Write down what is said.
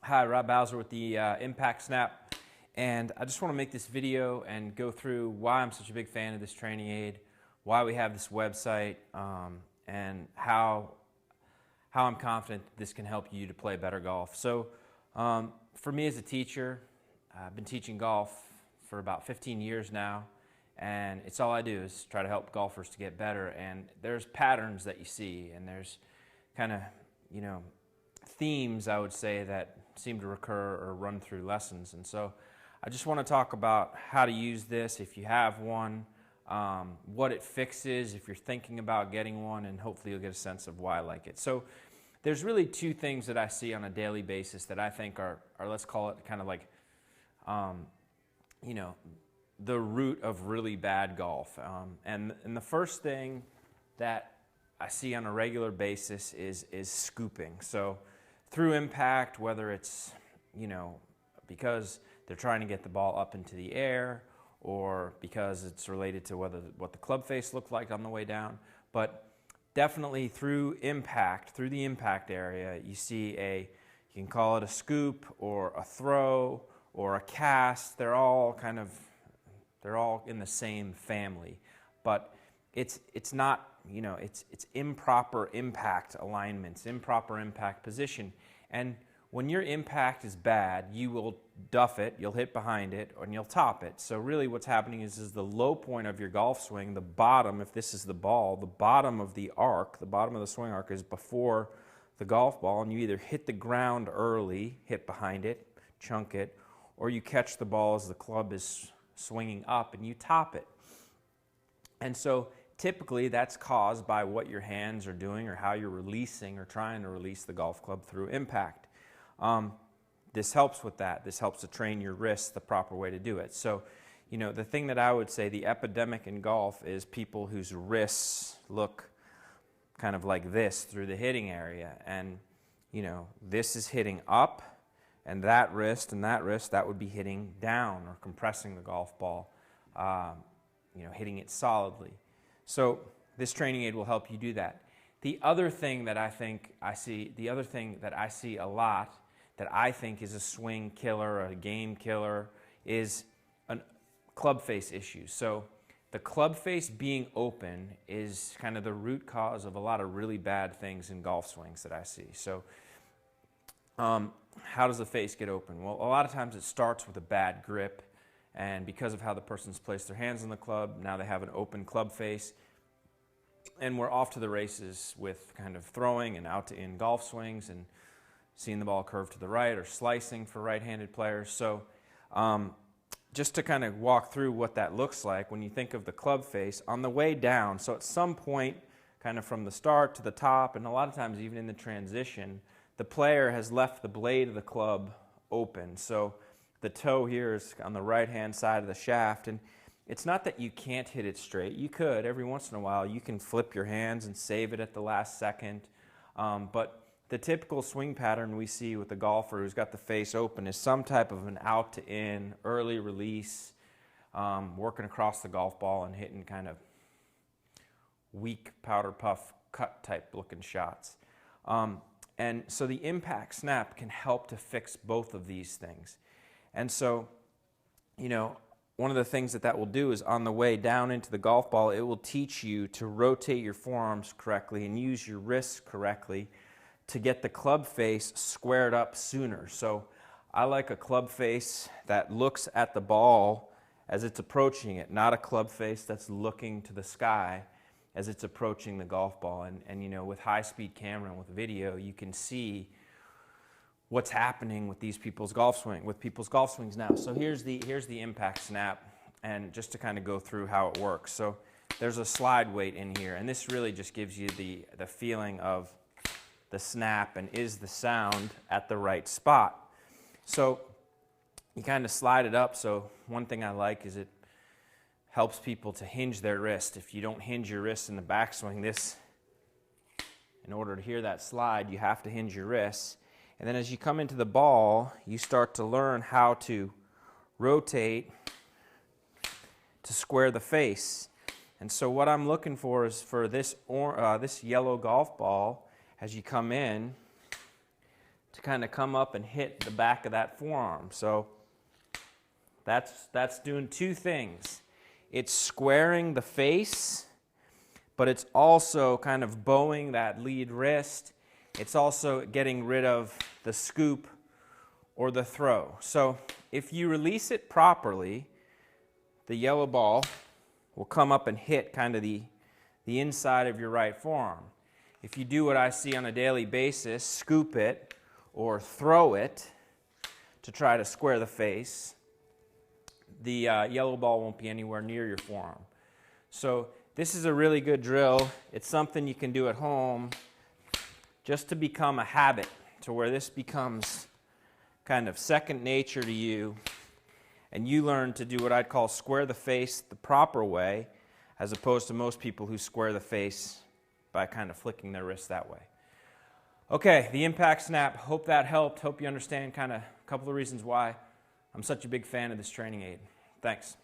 Hi, Rob Bowser with the Impact Snap, and I just want to make this video and go through why I'm such a big fan of this training aid, why we have this website, and how I'm confident that this can help you to play better golf. So for me as a teacher, I've been teaching golf for about 15 years now, and it's all I do is try to help golfers to get better. And there's patterns that you see, and there's kind of, themes, I would say, that seem to recur or run through lessons. And so I just want to talk about how to use this if you have one, what it fixes if you're thinking about getting one, and hopefully you'll get a sense of why I like it. So there's really two things that I see on a daily basis that I think are let's call it kind of like, the root of really bad golf. And the first thing that I see on a regular basis is scooping. So through impact, whether it's, because they're trying to get the ball up into the air, or because it's related to what the club face looked like on the way down. But definitely through impact, through the impact area, you see you can call it a scoop or a throw or a cast. They're all in the same family. But it's not, it's improper impact alignments, improper impact position. And when your impact is bad, you will duff it, you'll hit behind it, and you'll top it. So really what's happening is the low point of your golf swing, the bottom, if this is the ball, the bottom of the arc, the bottom of the swing arc is before the golf ball, and you either hit the ground early, hit behind it, chunk it, or you catch the ball as the club is swinging up and you top it. And so typically that's caused by what your hands are doing or how you're releasing or trying to release the golf club through impact. This helps with that. This helps to train your wrists the proper way to do it. So, the thing that I would say, the epidemic in golf is people whose wrists look kind of like this through the hitting area. And, this is hitting up, and that wrist, that would be hitting down or compressing the golf ball, hitting it solidly. So this training aid will help you do that. The other thing that I see a lot that I think is a swing killer, a game killer, is a club face issue. So the club face being open is kind of the root cause of a lot of really bad things in golf swings that I see. So how does the face get open? Well, a lot of times it starts with a bad grip, and because of how the person's placed their hands on the club, now they have an open club face, and we're off to the races with kind of throwing and out to in golf swings and seeing the ball curve to the right or slicing for right-handed players. So just to kind of walk through what that looks like when you think of the club face on the way down. So at some point, kind of from the start to the top, and a lot of times even in the transition, the player has left the blade of the club open. So the toe here is on the right-hand side of the shaft, and it's not that you can't hit it straight. You could. Every once in a while, you can flip your hands and save it at the last second. But the typical swing pattern we see with the golfer who's got the face open is some type of an out to in, early release, working across the golf ball and hitting kind of weak powder puff cut type looking shots. And so the impact snap can help to fix both of these things. And so, one of the things that will do is on the way down into the golf ball, it will teach you to rotate your forearms correctly and use your wrists correctly to get the club face squared up sooner. So I like a club face that looks at the ball as it's approaching it, not a club face that's looking to the sky as it's approaching the golf ball. And with high-speed camera and with video, you can see what's happening with people's golf swings now. So here's the impact snap, and just to kind of go through how it works. So there's a slide weight in here, and this really just gives you the feeling of the snap and is the sound at the right spot. So you kind of slide it up. So one thing I like is it helps people to hinge their wrist. If you don't hinge your wrist in the backswing, in order to hear that slide, you have to hinge your wrists. And then as you come into the ball, you start to learn how to rotate to square the face. And so what I'm looking for is for this yellow golf ball, as you come in, to kind of come up and hit the back of that forearm. So that's doing two things. It's squaring the face, but it's also kind of bowing that lead wrist. It's also getting rid of the scoop or the throw. So if you release it properly, the yellow ball will come up and hit kind of the inside of your right forearm. If you do what I see on a daily basis, scoop it or throw it to try to square the face, the yellow ball won't be anywhere near your forearm. So this is a really good drill. It's something you can do at home just to become a habit, to where this becomes kind of second nature to you, and you learn to do what I'd call square the face the proper way, as opposed to most people who square the face by kind of flicking their wrist that way. Okay, the impact snap, hope that helped. Hope you understand kind of a couple of reasons why I'm such a big fan of this training aid. Thanks.